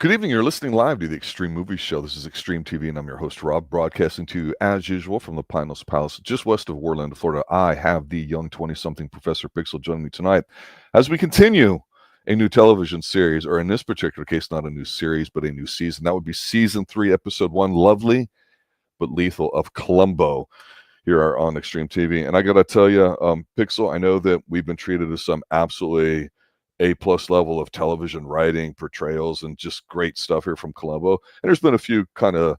Good evening. You're listening live to the Extreme Movie Show. This is Extreme TV, and I'm your host, Rob, broadcasting to you as usual from the Pineless Palace, just west of Orlando, Florida. I have the young 20-something Professor Pixel joining me tonight as we continue a new television series, or in this particular case, not a new series, but a new season. That would be Season 3, Episode 1, Lovely but Lethal of Columbo, here on Extreme TV. And I got to tell you, Pixel, I know that we've been treated as some absolutely A-plus level of television writing, portrayals, and just great stuff here from Columbo. And there's been a few kind of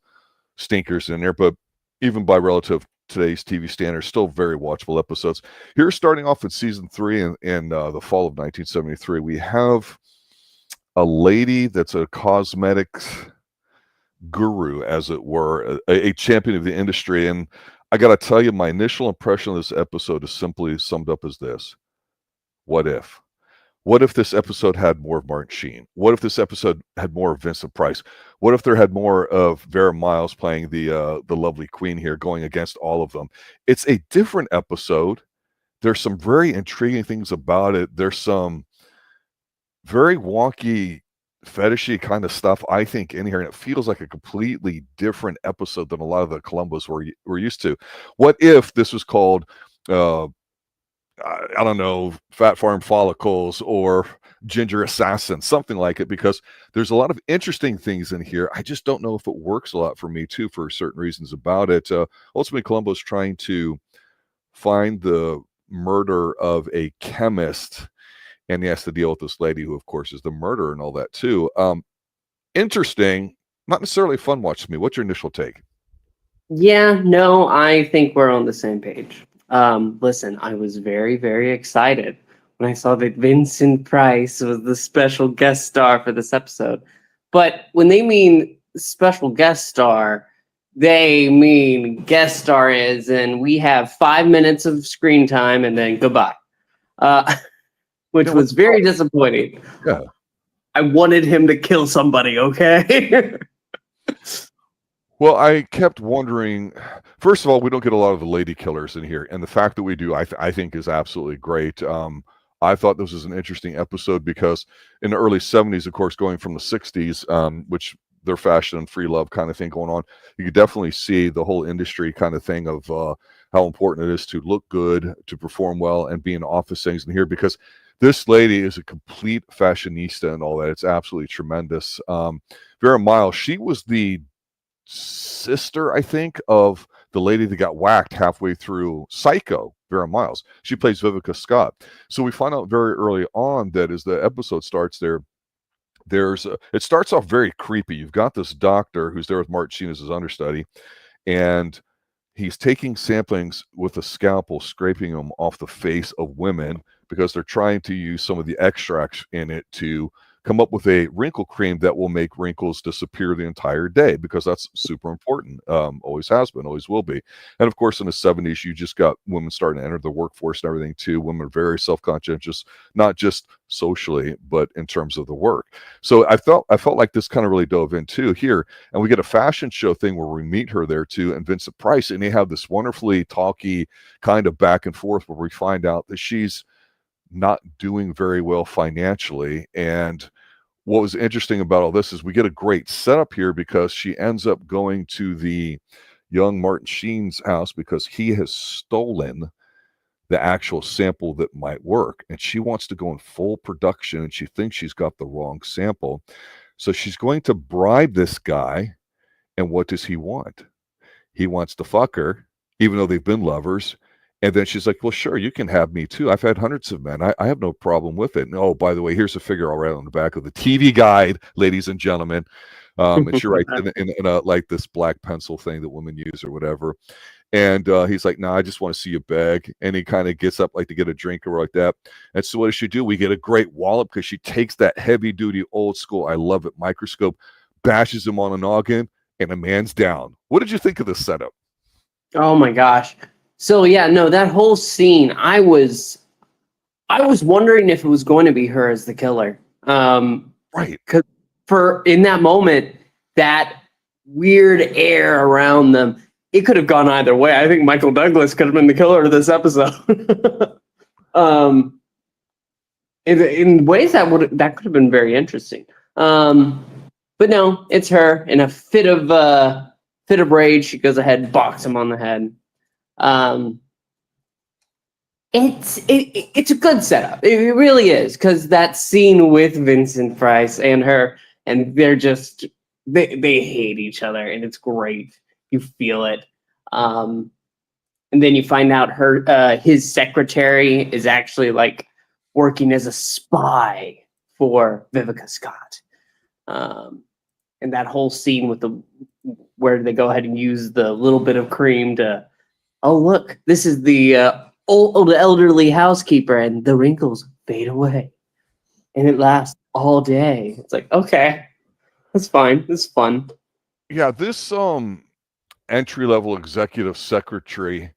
stinkers in there, but even by relative today's TV standards, still very watchable episodes. Here, starting off with Season 3 in the fall of 1973, we have a lady that's a cosmetics guru, as it were, a champion of the industry. And I got to tell you, my initial impression of this episode is simply summed up as this. What if? What if this episode had more of Marc and Sheen? What if this episode had more of Vincent Price? What if there had more of Vera Miles playing the lovely queen here, going against all of them? It's a different episode. There's some very intriguing things about it. There's some very wonky, fetishy kind of stuff, I think, in here, and it feels like a completely different episode than a lot of the Columbos we're used to. What if this was called I don't know, Fat Farm Follicles or Ginger Assassin, something like it, because there's a lot of interesting things in here. I just don't know if it works a lot for me, too, for certain reasons about it. Ultimately, Columbo's trying to find the murder of a chemist, and he has to deal with this lady who, of course, is the murderer and all that, too. Interesting, not necessarily a fun watch to me. What's your initial take? Yeah, no, I think we're on the same page. Listen, I was very, very excited when I saw that Vincent Price was the special guest star for this episode. But when they mean special guest star, they mean guest star is, and we have 5 minutes of screen time and then goodbye, which was very disappointing. Yeah. I wanted him to kill somebody, okay? Well, I kept wondering, first of all, we don't get a lot of the lady killers in here, and the fact that we do, I think, is absolutely great. I thought this was an interesting episode because in the early 70s, of course, going from the 60s, which their fashion and free love kind of thing going on, you could definitely see the whole industry kind of thing of how important it is to look good, to perform well, and be in office things in here, because this lady is a complete fashionista and all that. It's absolutely tremendous. Vera Miles, she was the sister, I think, of the lady that got whacked halfway through Psycho, Vera Miles. She plays Vivica Scott. So we find out very early on that as the episode starts it starts off very creepy. You've got this doctor who's there with Marc Sheen as his understudy, and he's taking samplings with a scalpel, scraping them off the face of women because they're trying to use some of the extracts in it to come up with a wrinkle cream that will make wrinkles disappear the entire day, because that's super important. Always has been, always will be. And of course, in the 70s, you just got women starting to enter the workforce and everything too. Women are very self-conscientious, not just socially, but in terms of the work. So I felt like this kind of really dove into here, and we get a fashion show thing where we meet her there too, and Vincent Price, and they have this wonderfully talky kind of back and forth where we find out that she's not doing very well financially. And what was interesting about all this is we get a great setup here because she ends up going to the young Marc Sheen's house because he has stolen the actual sample that might work, and she wants to go in full production, and she thinks she's got the wrong sample. So she's going to bribe this guy, and what does he want? He wants to fuck her, even though they've been lovers. And then she's like, well, sure, you can have me too. I've had hundreds of men. I have no problem with it. And, oh, by the way, here's a figure I'll write on the back of the TV guide, ladies and gentlemen. And she writes in a like this black pencil thing that women use or whatever. And he's like, I just want to see you beg. And he kind of gets up like to get a drink or like that. And so what does she do? We get a great wallop because she takes that heavy duty old school, I love it, microscope, bashes him on a noggin, and a man's down. What did you think of this setup? Oh my gosh. So yeah, no, that whole scene, I was wondering if it was going to be her as the killer. Right. Because in that moment, that weird air around them, it could have gone either way. I think Michael Douglas could have been the killer of this episode. In ways that could have been very interesting. But But no, it's her. In a fit of rage, she goes ahead and boxes him on the head. It's a good setup. It really is, because that scene with Vincent Price and her, and they're just they hate each other, and it's great. You feel it. And then you find out his secretary is actually like working as a spy for Vivica Scott. And that whole scene with where they go ahead and use the little bit of cream to, oh look, this is the old elderly housekeeper, and the wrinkles fade away, and it lasts all day. It's like, okay, that's fine. It's fun. Yeah, this entry-level executive secretary,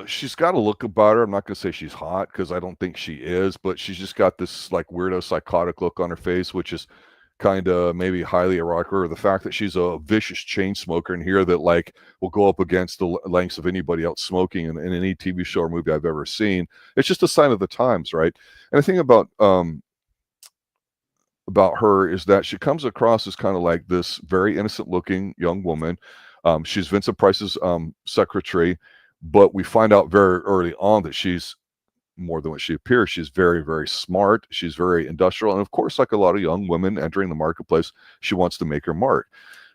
she's got a look about her. I'm not gonna say she's hot, because I don't think she is, but she's just got this like weirdo psychotic look on her face, which is kind of maybe highly erotic, or the fact that she's a vicious chain smoker in here that like will go up against the lengths of anybody else smoking in any TV show or movie I've ever seen. It's just a sign of the times, right? And the thing about her is that she comes across as kind of like this very innocent looking young woman. She's Vincent Price's secretary, but we find out very early on that she's more than what she appears. She's very, very smart. She's very industrial. And of course, like a lot of young women entering the marketplace, she wants to make her mark.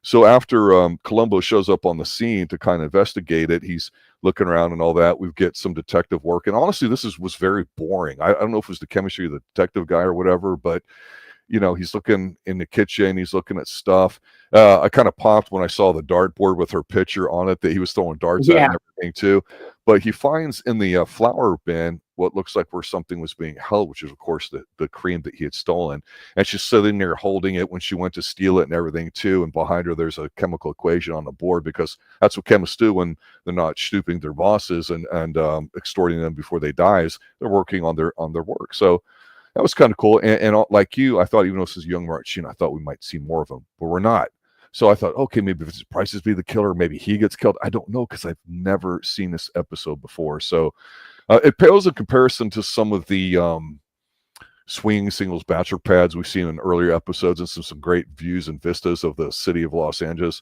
So after Columbo shows up on the scene to kind of investigate it, he's looking around and all that. We get some detective work. And honestly, was very boring. I don't know if it was the chemistry of the detective guy or whatever, but you know, he's looking in the kitchen, he's looking at stuff. I kind of popped when I saw the dartboard with her picture on it that he was throwing darts at and everything too. But he finds in the flour bin what looks like where something was being held, which is of course the cream that he had stolen. And she's sitting there holding it when she went to steal it and everything too. And behind her, there's a chemical equation on the board, because that's what chemists do when they're not stooping their bosses and extorting them before they die. Is they're working on their work. So that was kind of cool. And like you, I thought, even though this is young Marc Sheen, I thought we might see more of him, but we're not. So I thought, okay, maybe Vincent Price be the killer, maybe he gets killed. I don't know, because I've never seen this episode before. So it pales in comparison to some of the swinging singles bachelor pads we've seen in earlier episodes, and some great views and vistas of the city of Los Angeles.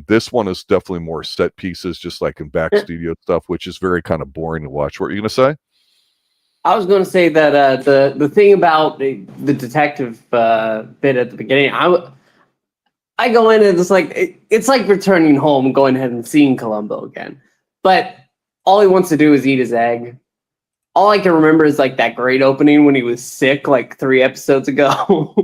This one is definitely more set pieces, just like in back studio stuff, which is very kind of boring to watch. What are you going to say? I was going to say that the thing about the detective bit at the beginning, I go in and it's like returning home, going ahead and seeing Columbo again. But all he wants to do is eat his egg. All I can remember is like that great opening when he was sick like 3 episodes ago.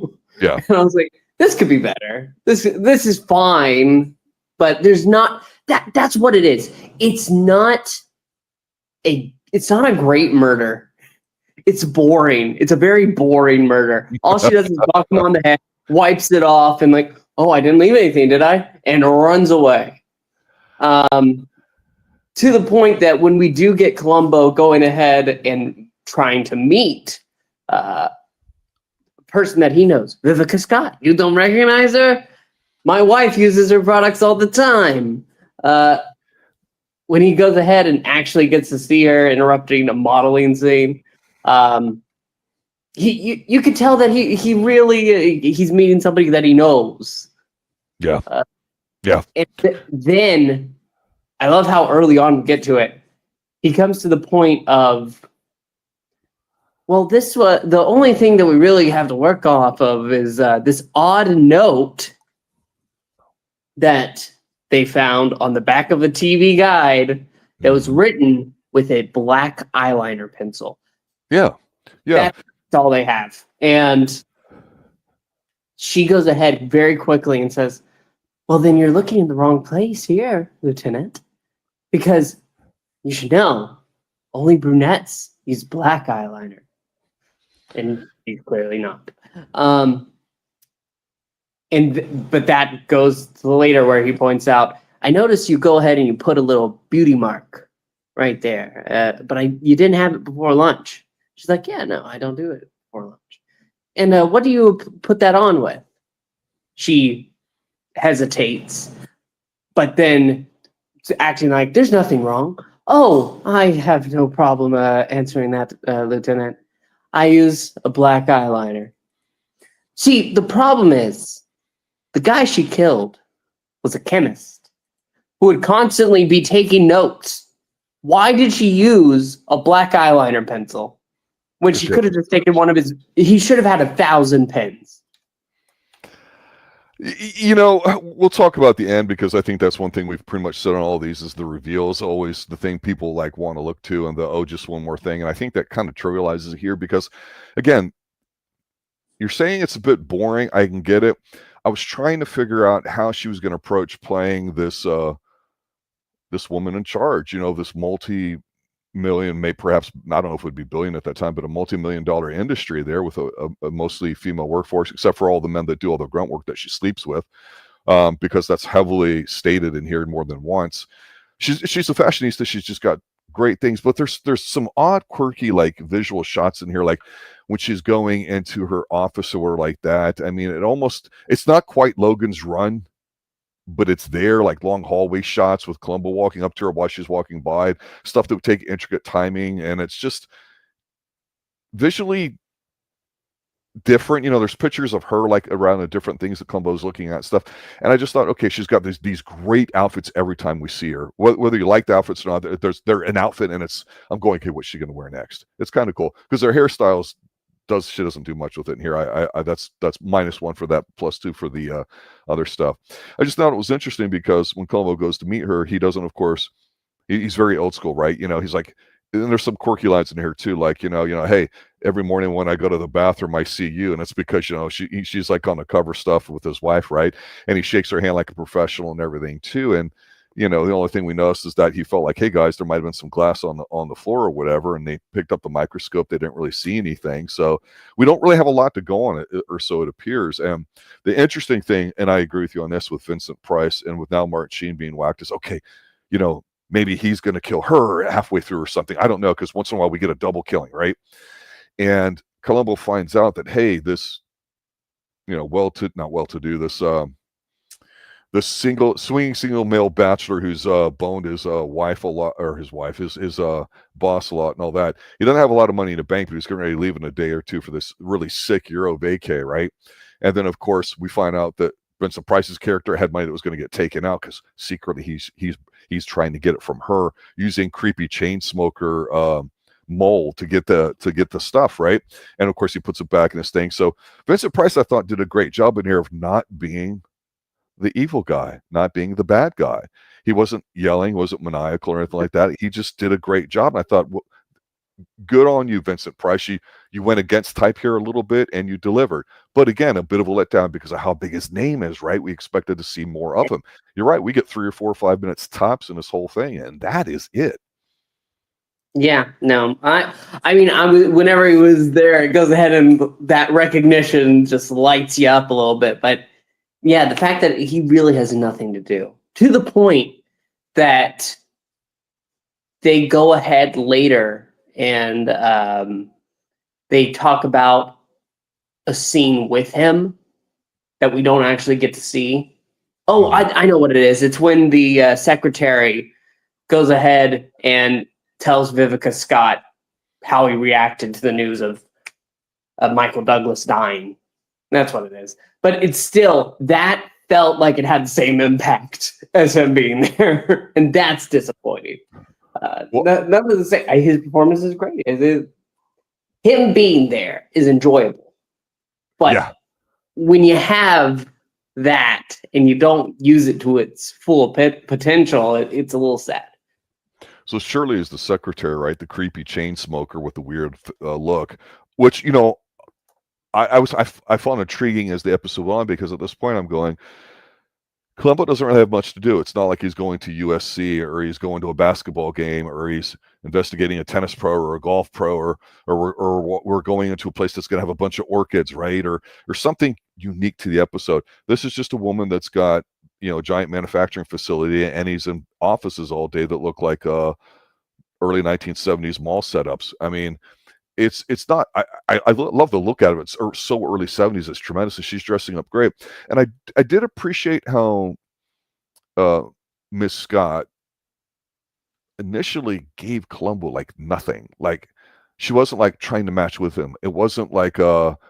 Yeah. And I was like, this could be better. This is fine, but there's not that's what it is. It's not a great murder. It's boring. It's a very boring murder. All she does is knock him on the head, wipes it off, and like, oh, I didn't leave anything, did I? And runs away. To the point that when we do get Columbo going ahead and trying to meet a person that he knows, Vivica Scott. You don't recognize her? My wife uses her products all the time. When he goes ahead and actually gets to see her interrupting a modeling scene, you could tell that he really he's meeting somebody that he knows. Yeah. And then I love how early on we get to it. He comes to the point of, well, the only thing that we really have to work off of is this odd note that they found on the back of a TV guide that was written with a black eyeliner pencil. Yeah. That's all they have. And she goes ahead very quickly and says, well, then you're looking in the wrong place here, Lieutenant. Because you should know, only brunettes use black eyeliner. And he's clearly not. But that goes to later where he points out, I noticed you go ahead and you put a little beauty mark right there. But you didn't have it before lunch. She's like, yeah, no, I don't do it before lunch. And what do you put that on with? She hesitates, but then acting like there's nothing wrong. Oh, I have no problem answering that, Lieutenant. I use a black eyeliner. See, the problem is, the guy she killed was a chemist who would constantly be taking notes. Why did she use a black eyeliner pencil when she could have just taken one of his? He should have had 1,000 pens. You know, we'll talk about the end because I think that's one thing we've pretty much said on all of these is the reveal is always the thing people like want to look to, and the just one more thing. And I think that kind of trivializes it here because, again, you're saying it's a bit boring. I can get it. I was trying to figure out how she was going to approach playing this this woman in charge. You know, this multi-million, perhaps I don't know if it would be billion at that time, but a multi-million-dollar industry there with a mostly female workforce, except for all the men that do all the grunt work that she sleeps with, because that's heavily stated in here more than once. She's a fashionista. She's just got great things, but there's some odd, quirky like visual shots in here, like when she's going into her office or like that. I mean, it's not quite Logan's Run, but it's there, like long hallway shots with Columbo walking up to her while she's walking by, stuff that would take intricate timing, and it's just visually different. You know, there's pictures of her like around the different things that Columbo's looking at stuff, and I just thought, okay, she's got these great outfits every time we see her. Whether you like the outfits or not, they're an outfit, and I'm going, okay, what's she going to wear next? It's kind of cool because their hairstyles she doesn't do much with it in here. I that's -1 for that, +2 for the other stuff. I just thought it was interesting because when Columbo goes to meet her, he doesn't, of course, he's very old school, right? You know, he's like, and there's some quirky lines in here too, like, you know, hey, every morning when I go to the bathroom, I see you, and it's because, you know, she's like on the cover stuff with his wife, right? And he shakes her hand like a professional and everything too, and you know, the only thing we noticed is that he felt like, hey guys, there might have been some glass on the floor or whatever, and they picked up the microscope. They didn't really see anything, so we don't really have a lot to go on it, or so it appears. And the interesting thing, and I agree with you on this, with Vincent Price and with now Marc Sheen being whacked, is okay, you know, maybe he's going to kill her halfway through or something. I don't know, because once in a while we get a double killing, right? And Columbo finds out that, hey, this, you know, not well-to-do, this swinging single male bachelor who's boned his wife a lot, or his boss a lot and all that. He doesn't have a lot of money in the bank, but he's getting ready to leave in a day or two for this really sick Euro vacay, right? And then, of course, we find out that Vincent Price's character had money that was going to get taken out because secretly he's trying to get it from her using creepy chain smoker mold to get the stuff, right? And of course, he puts it back in his thing. So Vincent Price, I thought, did a great job in here of not being the evil guy, not being the bad guy. He wasn't yelling, wasn't maniacal or anything like that. He just did a great job. And I thought, well, good on you, Vincent Price. You went against type here a little bit and you delivered. But again, a bit of a letdown because of how big his name is, right? We expected to see more of him. You're right. We get 3 or 4 or 5 minutes tops in this whole thing, and that is it. Yeah, no, I mean, whenever he was there, it goes ahead and that recognition just lights you up a little bit. But yeah, the fact that he really has nothing to do, to the point that they go ahead later and they talk about a scene with him that we don't actually get to see. Oh, I know what it is. It's when the secretary goes ahead and tells Vivica Scott how he reacted to the news of Michael Douglas dying. That's what it is. But it's still, that felt like it had the same impact as him being there. And that's disappointing. Nothing to say. His performance is great. Him being there is enjoyable. But yeah, when you have that and you don't use it to its full potential, it's a little sad. So Shirley is the secretary, right? The creepy chain smoker with the weird look, which, you know, I found intriguing as the episode went on, because at this point I'm going, Columbo doesn't really have much to do. It's not like he's going to USC or he's going to a basketball game or he's investigating a tennis pro or a golf pro or we're going into a place that's going to have a bunch of orchids, right? Or something unique to the episode. This is just a woman that's got, you know, a giant manufacturing facility, and he's in offices all day that look like early 1970s mall setups. I mean, it's not. I love the look out of it. It's so early 70s. It's tremendous, and she's dressing up great. And I did appreciate how Miss Scott initially gave Columbo like nothing. Like she wasn't like trying to match with him. It wasn't like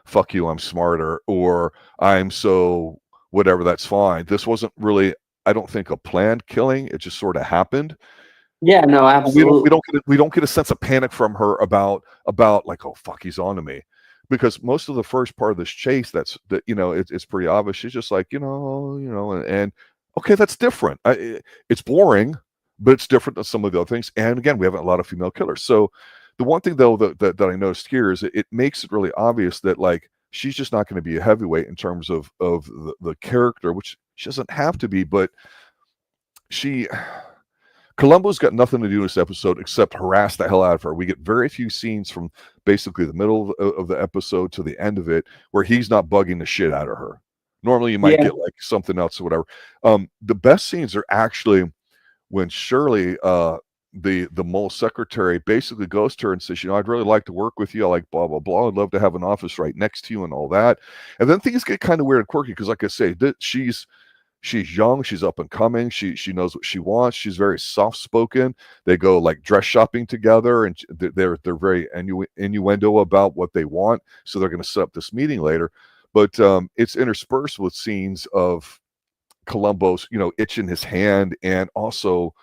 fuck you, I'm smarter, or I'm so whatever, that's fine. This wasn't really, I don't think, a planned killing. It just sort of happened. Yeah, no, absolutely. We don't get a sense of panic from her about like, oh fuck, he's on to me. Because most of the first part of this chase, it's pretty obvious. She's just like, and okay, that's different. It's boring, but it's different than some of the other things. And again, we have a lot of female killers. So the one thing though that I noticed here is it makes it really obvious that like she's just not going to be a heavyweight in terms of the character, which she doesn't have to be, but Columbo's got nothing to do in this episode except harass the hell out of her. We get very few scenes from basically the middle of the episode to the end of it where he's not bugging the shit out of her. Normally you might get like something else or whatever. The best scenes are actually when Shirley, the mole secretary, basically goes to her and says, I'd really like to work with you. I like blah, blah, blah. I'd love to have an office right next to you and all that. And then things get kind of weird and quirky because, like I say, she's young, she's up and coming, she knows what she wants, she's very soft spoken. They go like dress shopping together, and they're very innuendo about what they want, so they're going to set up this meeting later. But it's interspersed with scenes of Columbo's itching his hand and also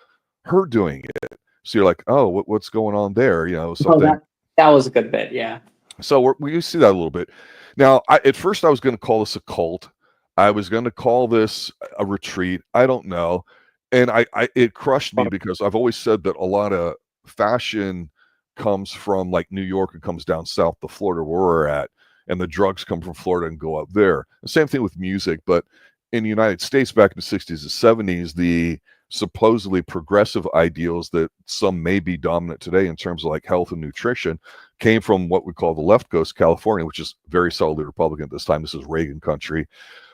her doing it. So you're like, oh, what's going on there? Something. That was a good bit. Yeah. So we see that a little bit. Now, at first I was going to call this a cult. I was going to call this a retreat. I don't know. And it crushed me because I've always said that a lot of fashion comes from like New York and comes down south to Florida where we're at. And the drugs come from Florida and go up there. The same thing with music. But in the United States back in the 60s and 70s, the supposedly progressive ideals that some may be dominant today in terms of like health and nutrition came from what we call the left coast, California, which is very solidly Republican at this time. This is Reagan country.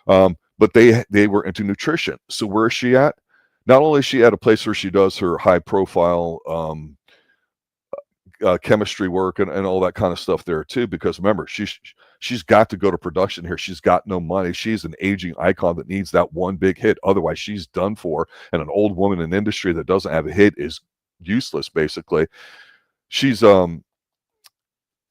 But they were into nutrition. So where is she at? Not only is she at a place where she does her high profile chemistry work and all that kind of stuff there too, because remember, she's got to go to production here. She's got no money. She's an aging icon that needs that one big hit. Otherwise she's done for. And an old woman in industry that doesn't have a hit is useless, basically. She's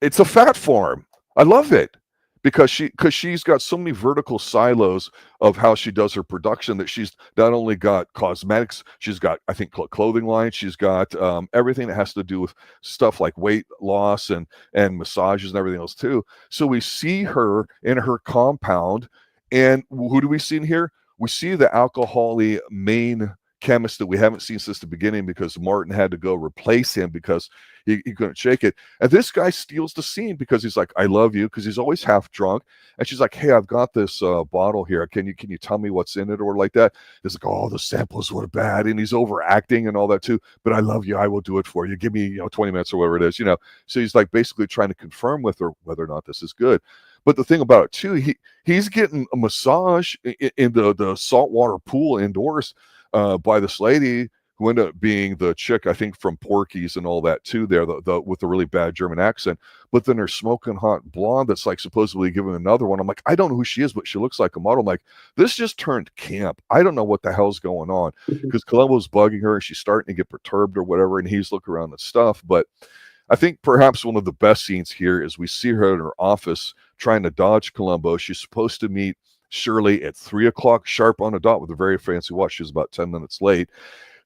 it's a fat farm. I love it. Because she's got so many vertical silos of how she does her production that she's not only got cosmetics, she's got, I think, clothing line, she's got everything that has to do with stuff like weight loss and massages and everything else too. So we see her in her compound, and who do we see in here? We see the alcohol-y main chemist that we haven't seen since the beginning because Martin had to go replace him because he couldn't shake it. And this guy steals the scene because he's like, I love you, because he's always half drunk. And she's like, hey, I've got this bottle here. Can you tell me what's in it or like that? He's like, oh, the samples were bad. And he's overacting and all that too. But I love you. I will do it for you. Give me 20 minutes or whatever it is. So he's like basically trying to confirm with her whether or not this is good. But the thing about it too, he's getting a massage in the saltwater pool indoors by this lady who ended up being the chick, I think, from Porky's and all that too there, the with the really bad German accent. But then her smoking hot blonde that's like supposedly giving another one. I'm like, I don't know who she is, but she looks like a model. I'm like, this just turned camp. I don't know what the hell's going on, because Columbo's bugging her and she's starting to get perturbed or whatever, and he's looking around and stuff. But I think perhaps one of the best scenes here is we see her in her office trying to dodge Columbo. She's supposed to meet Shirley at 3:00 sharp on a dot with a very fancy watch. She was about 10 minutes late.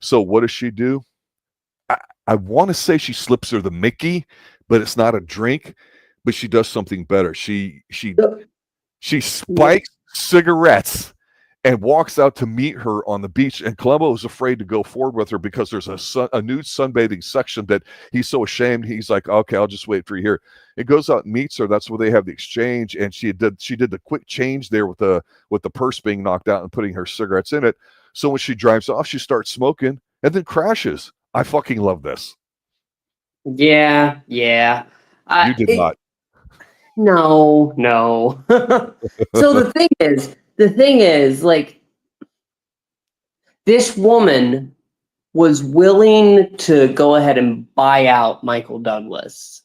So what does she do? I want to say she slips her the Mickey, but it's not a drink. But she does something better. She spikes cigarettes and walks out to meet her on the beach. And Columbo is afraid to go forward with her because there's a nude sunbathing section that he's so ashamed. He's like, okay, I'll just wait for you here. It goes out and meets her. That's where they have the exchange. And she did the quick change there with the purse being knocked out and putting her cigarettes in it. So when she drives off, she starts smoking and then crashes. I fucking love this. Yeah. You did not. No. So the thing is, like, this woman was willing to go ahead and buy out Michael Douglas.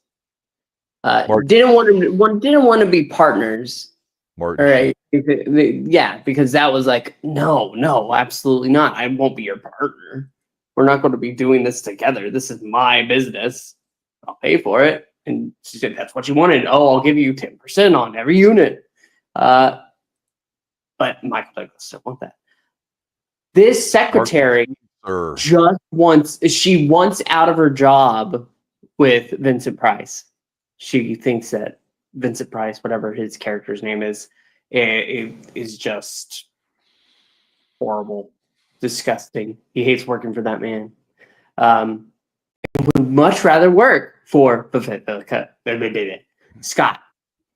Didn't want to be partners. Martin. All right. Yeah, because that was like, no, absolutely not. I won't be your partner. We're not going to be doing this together. This is my business. I'll pay for it. And she said, that's what you wanted. Oh, I'll give you 10% on every unit. But Michael Douglas still want that. This secretary just wants out of her job with Vincent Price. She thinks that Vincent Price, whatever his character's name is just horrible, disgusting. He hates working for that man. Would much rather work for Scott.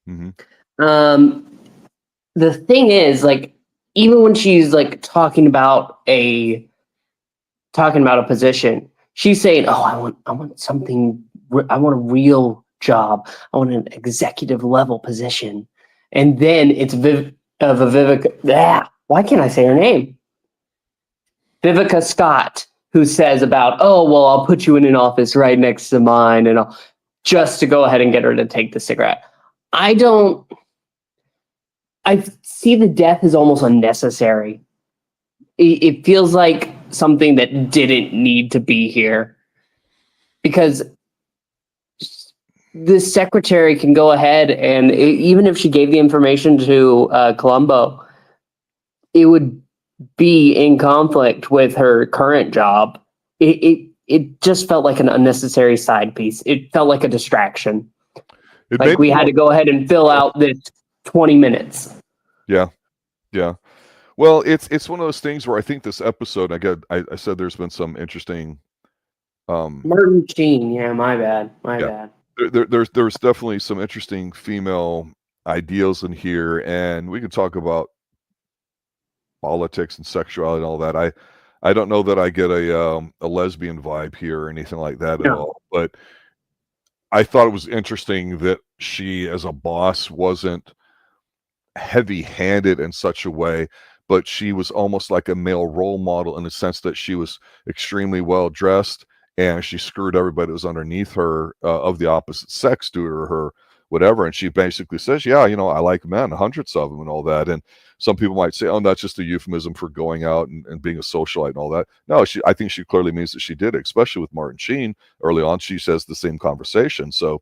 Mm-hmm. The thing is, like, even when she's like talking about a position, she's saying, "Oh, I want something. I want a real job. I want an executive level position." And then it's Vivica. Why can't I say her name? Vivica Scott, who says about, "Oh, well, I'll put you in an office right next to mine," and just to go ahead and get her to take the cigarette. I see the death as almost unnecessary. It feels like something that didn't need to be here, because the secretary can go ahead and even if she gave the information to Columbo, it would be in conflict with her current job. It just felt like an unnecessary side piece. It felt like a distraction. Like we had to go ahead and fill out this 20 minutes. Yeah. Well, it's one of those things where I think this episode, I said there's been some interesting Martin Sheen, my bad. There's definitely some interesting female ideals in here, and we could talk about politics and sexuality and all that. I don't know that I get a lesbian vibe here or anything like that at all, but I thought it was interesting that she, as a boss, wasn't heavy-handed in such a way, but she was almost like a male role model in the sense that she was extremely well dressed, and she screwed everybody that was underneath her of the opposite sex to her whatever. And she basically says, I like men, hundreds of them and all that. And some people might say, oh, that's just a euphemism for going out and being a socialite and all that. No, I think she clearly means that she did it, especially with Martin Sheen early on. She says the same conversation. So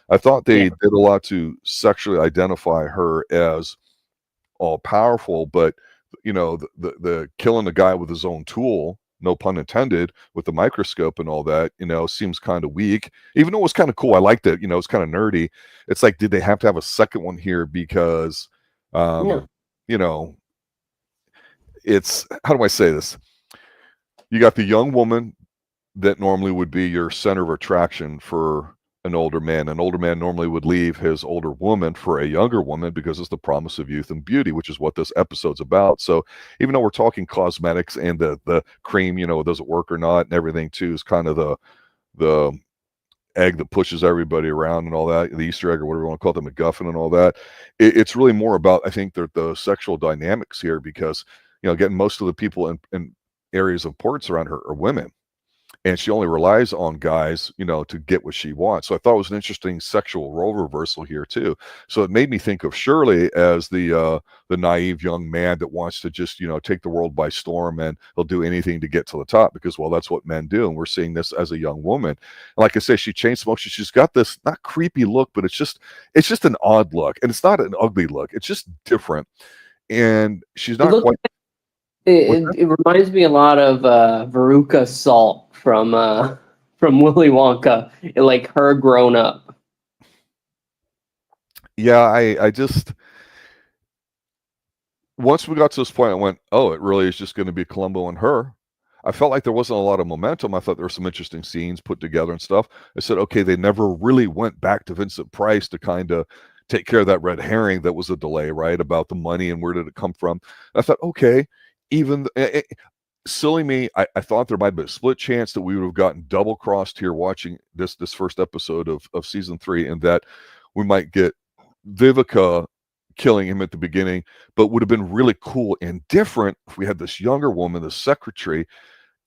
I thought they did a lot to sexually identify her as all powerful, but the killing the guy with his own tool, no pun intended, with the microscope and all that, seems kind of weak, even though it was kind of cool. I liked it. It's kind of nerdy. It's like, did they have to have a second one here? Because, it's, how do I say this? You got the young woman that normally would be your center of attraction for an older man. An older man normally would leave his older woman for a younger woman because it's the promise of youth and beauty, which is what this episode's about. So even though we're talking cosmetics and the cream, does it work or not, and everything too is kind of the egg that pushes everybody around and all that, the Easter egg or whatever you want to call it, the MacGuffin and all that. It's really more about, I think, the sexual dynamics here, because again, most of the people in areas of importance around her are women. And she only relies on guys, to get what she wants. So I thought it was an interesting sexual role reversal here too. So it made me think of Shirley as the naive young man that wants to just, take the world by storm, and he'll do anything to get to the top because, well, that's what men do. And we're seeing this as a young woman. And like I say, she chain smokes. She's got this not creepy look, but it's just an odd look, and it's not an ugly look. It's just different. And she's not quite. It reminds me a lot of Veruca Salt from Willy Wonka, like her grown up. Yeah, I just, once we got to this point, I went, oh, it really is just going to be Columbo and her. I felt like there wasn't a lot of momentum. I thought there were some interesting scenes put together and stuff. I said, okay, they never really went back to Vincent Price to kind of take care of that red herring that was a delay, right, about the money and where did it come from. I thought, okay, even silly me, I thought there might be a split chance that we would have gotten double crossed here watching this first episode of season 3, and that we might get Vivica killing him at the beginning, but would have been really cool and different if we had this younger woman, the secretary,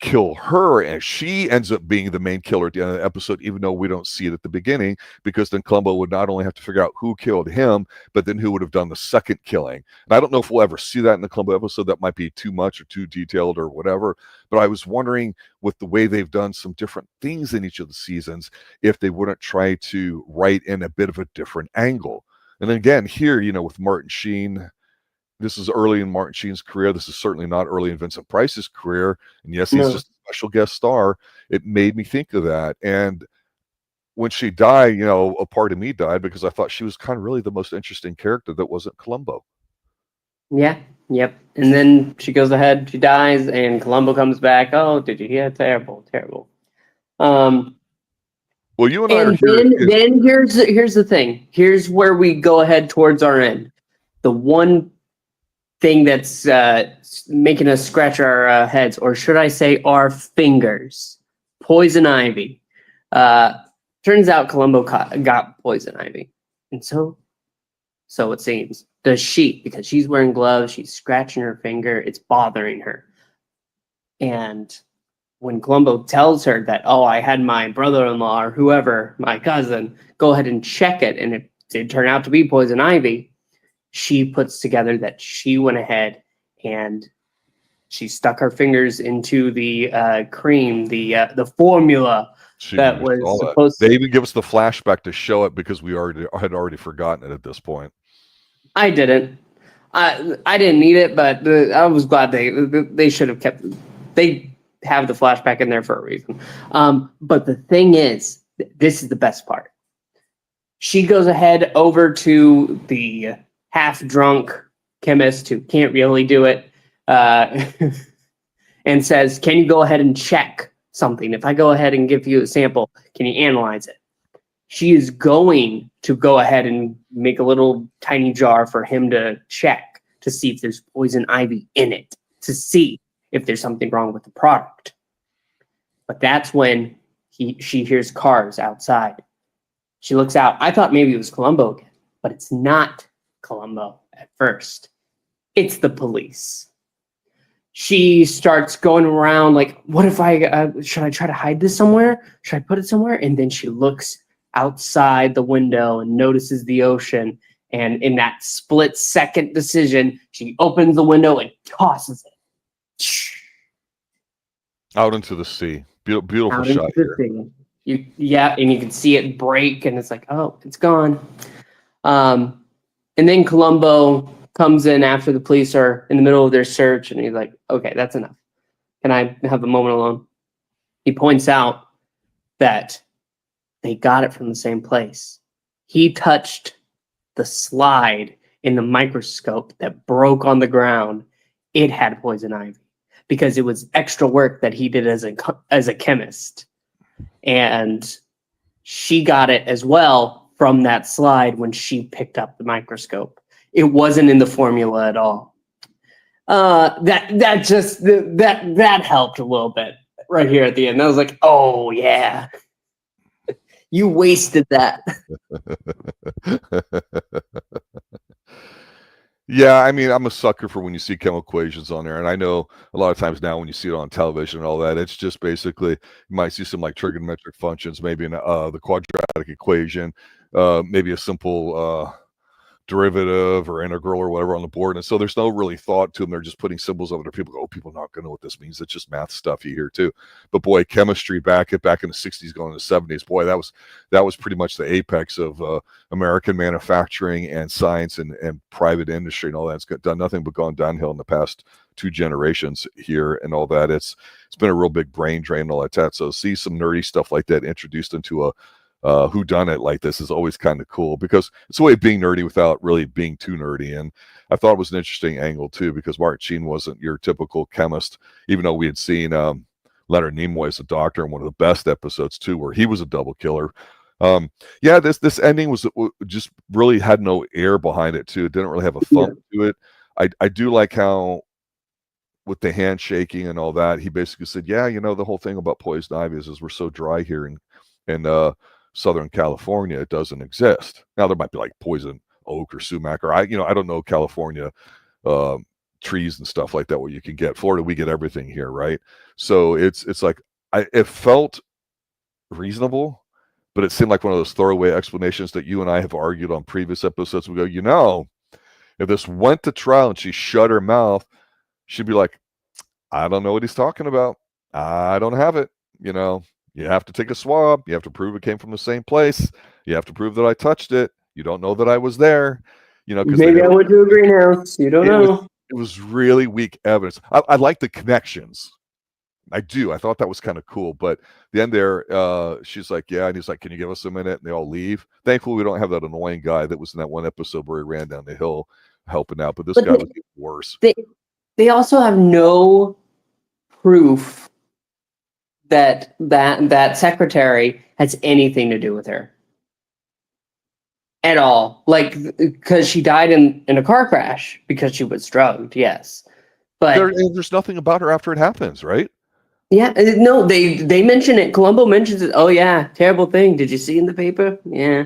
kill her, and she ends up being the main killer at the end of the episode, even though we don't see it at the beginning, because then Columbo would not only have to figure out who killed him, but then who would have done the second killing. And I don't know if we'll ever see that in the Columbo episode. That might be too much or too detailed or whatever, but I was wondering, with the way they've done some different things in each of the seasons, if they wouldn't try to write in a bit of a different angle. And then again, here, with Martin Sheen, this is early in Martin Sheen's career. This is certainly not early in Vincent Price's career. And yes, he's just a special guest star. It made me think of that. And when she died, a part of me died, because I thought she was kind of really the most interesting character that wasn't Columbo. Yeah, yep. And then she goes ahead, she dies, and Columbo comes back. Oh, did you hear? Terrible, terrible. Well, you and I are here. Then here's the thing. Here's where we go ahead towards our end. The one thing that's making us scratch our heads, or should I say our fingers. Poison ivy. Turns out Columbo got poison ivy. And so it seems. Does she, because she's wearing gloves, she's scratching her finger, it's bothering her. And when Columbo tells her that, oh, I had my brother-in-law or whoever, my cousin, go ahead and check it, and it did turn out to be poison ivy, she puts together that she went ahead and she stuck her fingers into the cream, the formula that was supposed to. They even give us the flashback to show it, because we had already forgotten it at this point. I didn't. I didn't need it, but I was glad they should have kept. They have the flashback in there for a reason. But the thing is, this is the best part. She goes ahead over to the half-drunk chemist who can't really do it, and says, can you go ahead and check something? If I go ahead and give you a sample, can you analyze it? She is going to go ahead and make a little tiny jar for him to check to see if there's poison ivy in it, to see if there's something wrong with the product. But that's when she hears cars outside. She looks out. I thought maybe it was Columbo again, but it's not Columbo at first. It's the police. She starts going around like, what if should I try to hide this somewhere? Should I put it somewhere? And then she looks outside the window and notices the ocean. And in that split-second decision, she opens the window and tosses it out into the sea. Beautiful shot here. And you can see it break, and it's like, oh, it's gone. And then Columbo comes in after the police are in the middle of their search, and he's like, okay, that's enough. Can I have a moment alone? He points out that they got it from the same place. He touched the slide in the microscope that broke on the ground. It had poison ivy because it was extra work that he did as a chemist. And she got it as well from that slide when she picked up the microscope. It wasn't in the formula at all. That helped a little bit right here at the end. I was like, oh yeah, you wasted that. Yeah, I mean, I'm a sucker for when you see chemical equations on there, and I know a lot of times now when you see it on television and all that, it's just basically, you might see some like trigonometric functions, maybe in the quadratic equation, maybe a simple derivative or integral or whatever on the board, and so there's no really thought to them. They're just putting symbols over there. People go, oh, people are not going to know what this means. It's just math stuff you hear too. But boy, chemistry back in the 60s going to the 70s, boy, that was pretty much the apex of American manufacturing and science and private industry and all that. It's done nothing but gone downhill in the past 2 generations here and all that. It's been a real big brain drain and all that. So see some nerdy stuff like that introduced into a whodunit like this is always kind of cool, because it's a way of being nerdy without really being too nerdy. And I thought it was an interesting angle too, because Marc Sheen wasn't your typical chemist, even though we had seen Leonard Nimoy as a doctor in one of the best episodes too, where he was a double killer. Yeah, this ending was just really had no air behind it too. It didn't really have a thump to it. I do like how, with the handshaking and all that, he basically said, yeah, the whole thing about poison ivy is we're so dry here in Southern California, it doesn't exist. Now there might be like poison oak or sumac, or I don't know California trees and stuff like that, what you can get. Florida, we get everything here, right? So it's like it felt reasonable, but it seemed like one of those throwaway explanations that you and I have argued on previous episodes. We go, if this went to trial and she shut her mouth, she'd be like, I don't know what he's talking about. I don't have it. You have to take a swab. You have to prove it came from the same place. You have to prove that I touched it. You don't know that I was there. Because maybe I went to a greenhouse. You don't know. It was really weak evidence. I like the connections. I do. I thought that was kind of cool. But the end there, she's like, yeah. And he's like, can you give us a minute? And they all leave. Thankfully, we don't have that annoying guy that was in that one episode where he ran down the hill helping out. But this guy was getting worse. They also have no proof that secretary has anything to do with her. At all. Like, because she died in a car crash because she was drugged, yes. But there's nothing about her after it happens, right? Yeah, no, they mention it. Columbo mentions it. Oh yeah, terrible thing. Did you see in the paper? Yeah.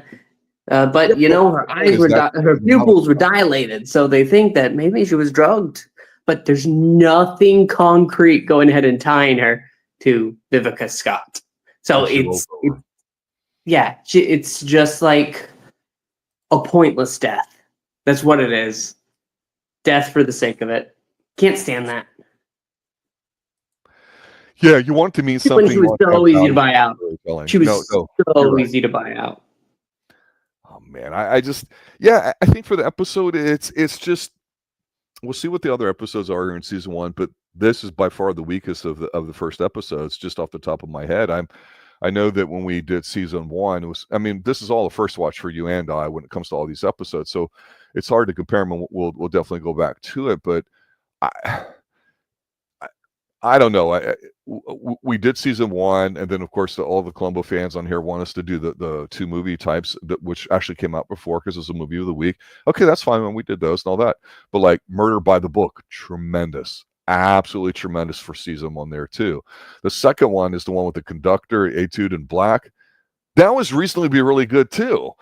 But her eyes her pupils were dilated, so they think that maybe she was drugged. But there's nothing concrete going ahead and tying her to Vivica Scott. So it's just like a pointless death. That's what it is. Death for the sake of it. Can't stand that. Yeah, you want to mean something. She was so easy to buy out. She was so easy to buy out. Oh man, I think for the episode, it's just we'll see what the other episodes are here in season 1, but this is by far the weakest of the first episodes. Just off the top of my head, I know that when we did season 1, this is all a first watch for you and I when it comes to all these episodes, so it's hard to compare them. And we'll definitely go back to it, but I don't know. We did season 1, and then of course all the Columbo fans on here want us to do the 2 movie types, which actually came out before because it was a movie of the week. Okay, that's fine when we did those and all that. But like Murder by the Book, tremendous, absolutely tremendous for season 1 there too. The second one is the one with the conductor, Etude in Black. That was recently be really good too.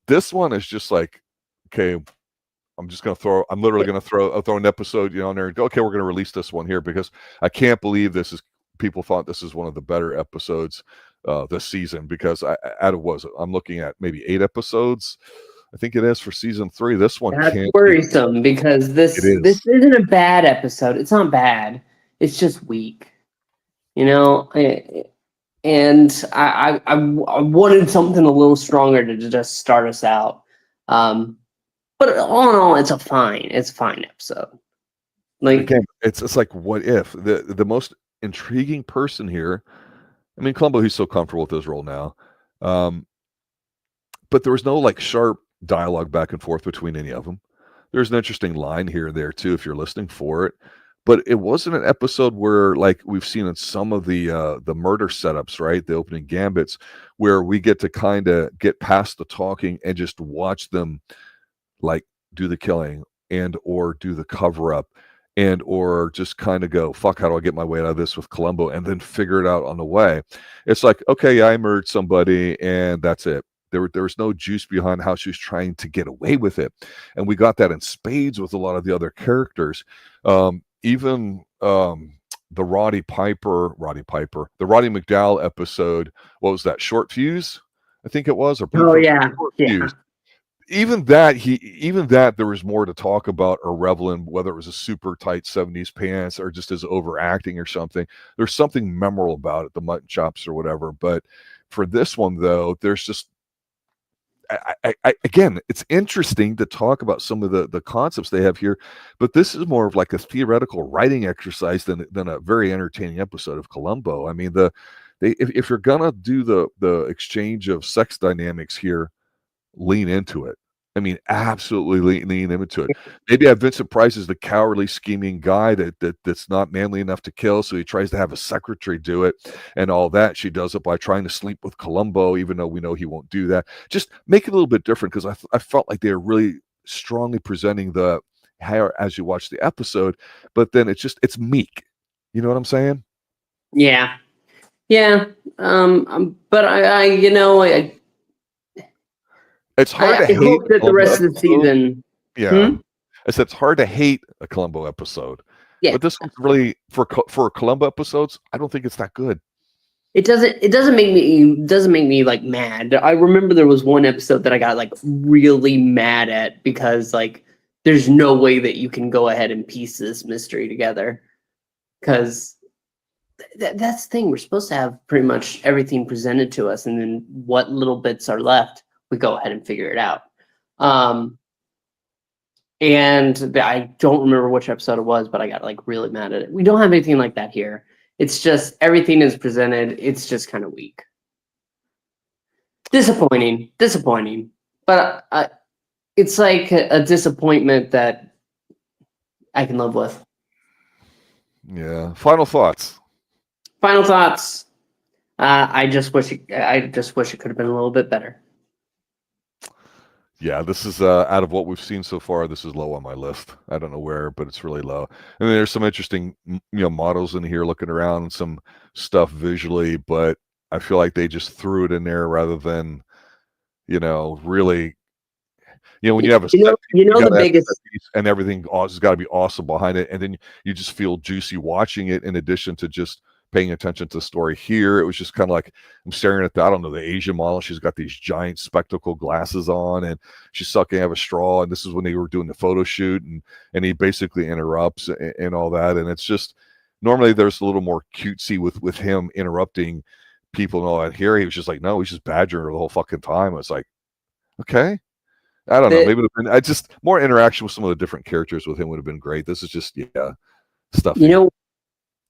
This one is just like, okay, I'm literally going to throw an episode, on there and go, okay, we're going to release this one here because I can't believe people thought this is one of the better episodes this season because I'm looking at maybe 8 episodes. I think it is for season 3. This one that's worrisome because this isn't a bad episode. It's not bad. It's just weak, and I wanted something a little stronger to just start us out. But all in all, it's a fine episode. Like again, it's like what if the most intriguing person here? Columbo, he's so comfortable with his role now, but there was no like sharp dialogue back and forth between any of them. There's an interesting line here and there too if you're listening for it, but it wasn't an episode where like we've seen in some of the murder setups, right? The opening gambits, where we get to kind of get past the talking and just watch them like do the killing and or do the cover up and or just kind of go, fuck, how do I get my way out of this with Columbo, and then figure it out on the way. It's like, okay, yeah, I murdered somebody and that's it. There was no juice behind how she was trying to get away with it. And we got that in spades with a lot of the other characters. Even the Roddy McDowell episode, what was that, Short Fuse? I think it was. Fuse. Even that there was more to talk about or revel in, whether it was a super tight 70s pants or just as overacting or something. There's something memorable about it, the mutton chops or whatever. But for this one, though, there's just again, it's interesting to talk about some of the concepts they have here, but this is more of like a theoretical writing exercise than a very entertaining episode of Columbo. If you're gonna do the exchange of sex dynamics here, lean into it. Absolutely lean into it. Maybe have Vincent Price as the cowardly, scheming guy that's not manly enough to kill, so he tries to have a secretary do it and all that. She does it by trying to sleep with Columbo, even though we know he won't do that. Just make it a little bit different, because I felt like they were really strongly presenting the how as you watch the episode, but then it's meek. You know what I'm saying? Yeah. But it's hard to hate hope that the rest of the season. Yeah. I said it's hard to hate a Columbo episode, Yeah. but this one's really for Columbo episodes. I don't think it's that good. It doesn't make me like mad. I remember there was one episode that I got like really mad at because like there's no way that you can go ahead and piece this mystery together. Because that's the thing. We're supposed to have pretty much everything presented to us, and then what little bits are left, we go ahead and figure it out. And I don't remember which episode it was, but I got like really mad at it. We don't have anything like that here. It's just everything is presented. It's just kind of weak. Disappointing. But it's like a disappointment that I can live with. Yeah. Final thoughts. I just wish it could have been a little bit better. Yeah, this is out of what we've seen so far, this is low on my list. I don't know where, but it's really low. And there's some interesting, models in here looking around and some stuff visually, but I feel like they just threw it in there rather than, really, when you have a the biggest and everything has got to be awesome behind it, and then you just feel juicy watching it. In addition to just paying attention to the story here, it was just kind of like I'm staring at the Asian model. She's got these giant spectacle glasses on, and she's sucking out of a straw. And this is when they were doing the photo shoot, and he basically interrupts and all that. And it's just normally there's a little more cutesy with him interrupting people and all that. Here he was just like, no, he's just badgering her the whole fucking time. It's like, okay, I don't know. Maybe I just more interaction with some of the different characters with him would have been great. This is just stuff.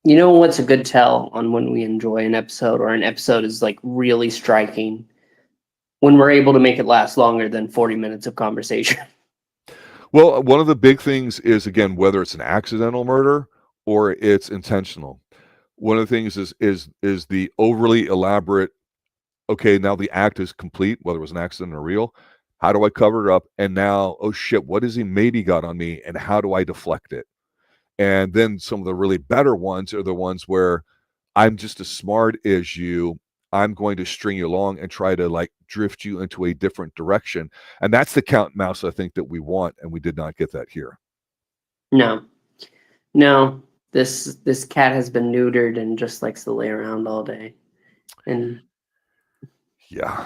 You know what's a good tell on when we enjoy an episode or an episode is like really striking? When we're able to make it last longer than 40 minutes of conversation. Well, one of the big things is, again, whether it's an accidental murder or it's intentional. One of the things is the overly elaborate, okay, now the act is complete, whether it was an accident or real. How do I cover it up? And now, oh shit, what has he maybe got on me? And how do I deflect it? And then some of the really better ones are the ones where I'm just as smart as you. I'm going to string you along and try to like drift you into a different direction. And that's the count mouse I think that we want. And we did not get that here. No, this cat has been neutered and just likes to lay around all day. And yeah.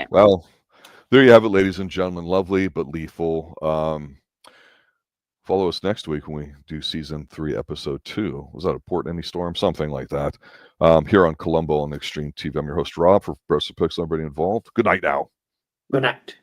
Well, there you have it, ladies and gentlemen. Lovely, but lethal. Follow us next week when we do season 3, episode 2. Was that a Port Any Storm? Something like that. Here on Columbo on Extreme TV. I'm your host, Rob, for Progressive Pixel. Everybody involved. Good night now. Good night.